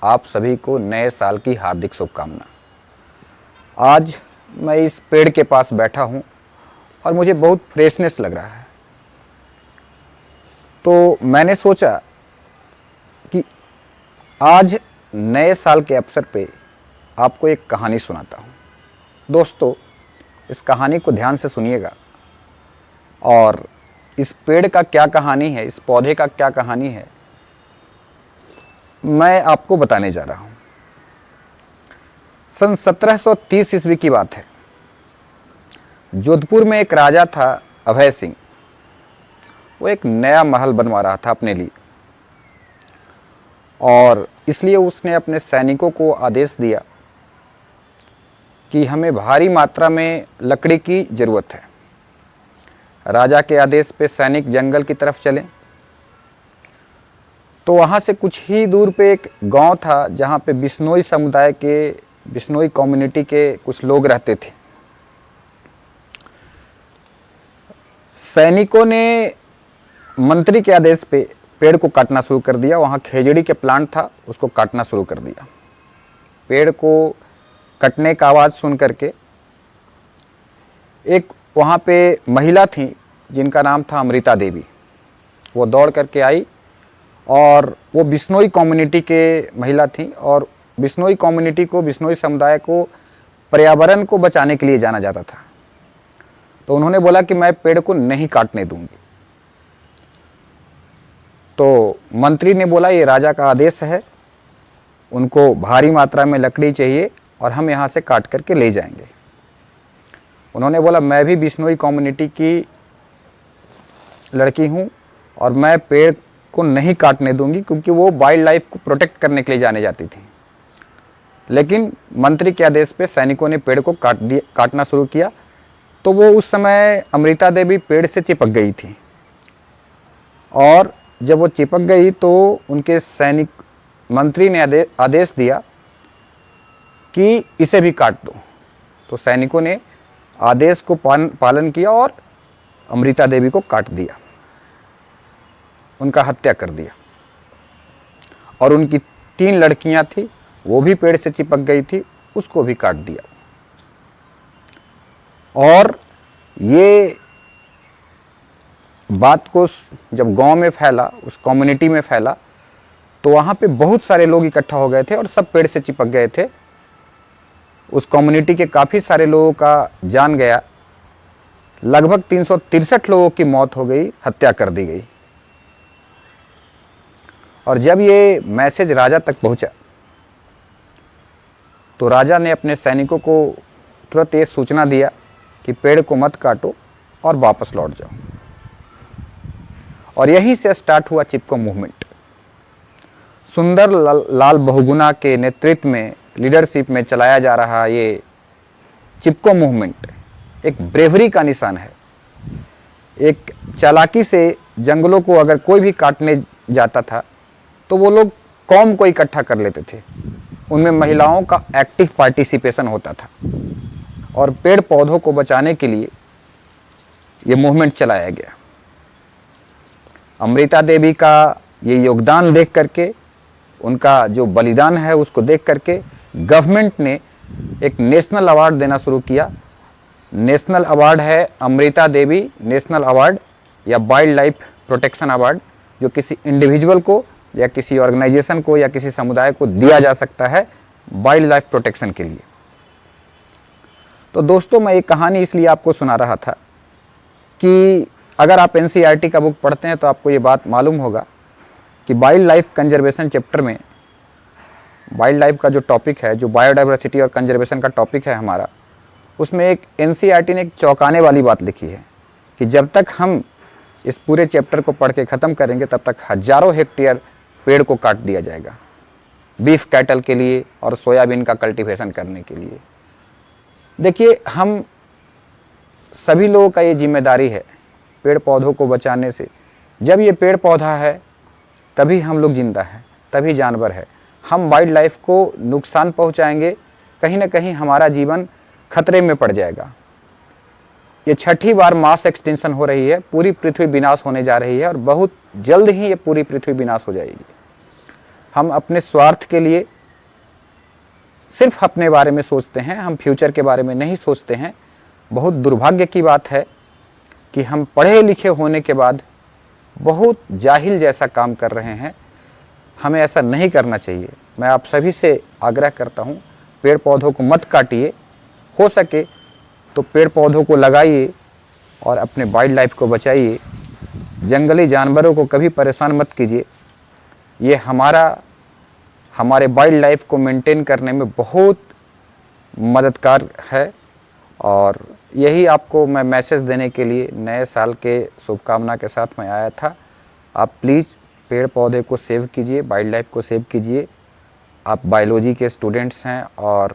आप सभी को नए साल की हार्दिक शुभकामना। आज मैं इस पेड़ के पास बैठा हूँ और मुझे बहुत फ्रेशनेस लग रहा है। तो मैंने सोचा कि आज नए साल के अवसर पे आपको एक कहानी सुनाता हूँ। दोस्तों, इस कहानी को ध्यान से सुनिएगा और इस पेड़ का क्या कहानी है, इस पौधे का क्या कहानी है, मैं आपको बताने जा रहा हूँ। सन 1730 ईस्वी की बात है। जोधपुर में एक राजा था, अभय सिंह। वो एक नया महल बनवा रहा था अपने लिए और इसलिए उसने अपने सैनिकों को आदेश दिया कि हमें भारी मात्रा में लकड़ी की ज़रूरत है। राजा के आदेश पे सैनिक जंगल की तरफ चले तो वहाँ से कुछ ही दूर पे एक गांव था जहाँ पे बिश्नोई समुदाय के, बिश्नोई कम्युनिटी के कुछ लोग रहते थे। सैनिकों ने मंत्री के आदेश पे पेड़ को काटना शुरू कर दिया। वहाँ खेजड़ी के प्लांट था, उसको काटना शुरू कर दिया। पेड़ को कटने का आवाज़ सुन करके एक वहाँ पे महिला थी जिनका नाम था अमृता देवी। वो दौड़ करके आई और वो बिश्नोई कम्युनिटी के महिला थी और बिश्नोई कम्युनिटी को, बिश्नोई समुदाय को पर्यावरण को बचाने के लिए जाना जाता था। तो उन्होंने बोला कि मैं पेड़ को नहीं काटने दूंगी। तो मंत्री ने बोला ये राजा का आदेश है, उनको भारी मात्रा में लकड़ी चाहिए और हम यहाँ से काट करके ले जाएंगे। उन्होंने बोला मैं भी बिश्नोई कम्युनिटी की लड़की हूँ और मैं पेड़ को नहीं काटने दूंगी, क्योंकि वो वाइल्ड लाइफ को प्रोटेक्ट करने के लिए जाने जाती थी। लेकिन मंत्री के आदेश पे सैनिकों ने पेड़ को काटना शुरू किया। तो वो उस समय अमृता देवी पेड़ से चिपक गई थी और जब वो चिपक गई तो उनके सैनिक, मंत्री ने आदेश दिया कि इसे भी काट दो। तो सैनिकों ने आदेश को पालन किया और अमृता देवी को काट दिया, उनका हत्या कर दिया। और उनकी 3 लड़कियां थी, वो भी पेड़ से चिपक गई थी, उसको भी काट दिया। और ये बात को जब गांव में फैला, उस कम्युनिटी में फैला, तो वहाँ पे बहुत सारे लोग इकट्ठा हो गए थे और सब पेड़ से चिपक गए थे। उस कम्युनिटी के काफ़ी सारे लोगों का जान गया। लगभग 363 लोगों की मौत हो गई, हत्या कर दी गई। और जब ये मैसेज राजा तक पहुंचा तो राजा ने अपने सैनिकों को तुरंत ये सूचना दिया कि पेड़ को मत काटो और वापस लौट जाओ। और यहीं से स्टार्ट हुआ चिपको मूवमेंट। सुंदर लाल बहुगुणा के नेतृत्व में, लीडरशिप में चलाया जा रहा ये चिपको मूवमेंट एक ब्रेवरी का निशान है। एक चालाकी से जंगलों को अगर कोई भी काटने जाता था तो वो लोग कौम को इकट्ठा कर लेते थे, उनमें महिलाओं का एक्टिव पार्टिसिपेशन होता था और पेड़ पौधों को बचाने के लिए ये मूवमेंट चलाया गया। अमृता देवी का ये योगदान देख करके, उनका जो बलिदान है उसको देख करके गवर्नमेंट ने एक नेशनल अवार्ड देना शुरू किया। नेशनल अवार्ड है अमृता देवी नेशनल अवार्ड या वाइल्ड लाइफ प्रोटेक्शन अवार्ड, जो किसी इंडिविजुअल को या किसी ऑर्गेनाइजेशन को या किसी समुदाय को दिया जा सकता है वाइल्ड लाइफ प्रोटेक्शन के लिए। तो दोस्तों, मैं एक कहानी इसलिए आपको सुना रहा था कि अगर आप एनसीईआरटी का बुक पढ़ते हैं तो आपको ये बात मालूम होगा कि वाइल्ड लाइफ कंजर्वेशन चैप्टर में वाइल्ड लाइफ का जो टॉपिक है, जो बायोडाइवर्सिटी और कंजर्वेशन का टॉपिक है हमारा, उसमें एक एनसीईआरटी ने एक चौंकाने वाली बात लिखी है कि जब तक हम इस पूरे चैप्टर को पढ़ के ख़त्म करेंगे तब तक हज़ारों हेक्टेयर पेड़ को काट दिया जाएगा बीफ कैटल के लिए और सोयाबीन का कल्टीवेशन करने के लिए। देखिए, हम सभी लोगों का ये जिम्मेदारी है पेड़ पौधों को बचाने से। जब ये पेड़ पौधा है तभी हम लोग जिंदा हैं, तभी जानवर है। हम वाइल्ड लाइफ को नुकसान पहुंचाएंगे, कहीं ना कहीं हमारा जीवन खतरे में पड़ जाएगा। ये 6ठी बार मास एक्सटेंशन हो रही है, पूरी पृथ्वी विनाश होने जा रही है और बहुत जल्द ही ये पूरी पृथ्वी विनाश हो जाएगी। हम अपने स्वार्थ के लिए सिर्फ अपने बारे में सोचते हैं, हम फ्यूचर के बारे में नहीं सोचते हैं। बहुत दुर्भाग्य की बात है कि हम पढ़े लिखे होने के बाद बहुत जाहिल जैसा काम कर रहे हैं। हमें ऐसा नहीं करना चाहिए। मैं आप सभी से आग्रह करता हूँ, पेड़ पौधों को मत काटिए, हो सके तो पेड़ पौधों को लगाइए और अपने वाइल्ड लाइफ को बचाइए। जंगली जानवरों को कभी परेशान मत कीजिए। ये हमारे वाइल्ड लाइफ को मेंटेन करने में बहुत मददगार है। और यही आपको मैं मैसेज देने के लिए नए साल के शुभकामना के साथ मैं आया था। आप प्लीज़ पेड़ पौधे को सेव कीजिए, वाइल्ड लाइफ को सेव कीजिए। आप बायोलॉजी के स्टूडेंट्स हैं और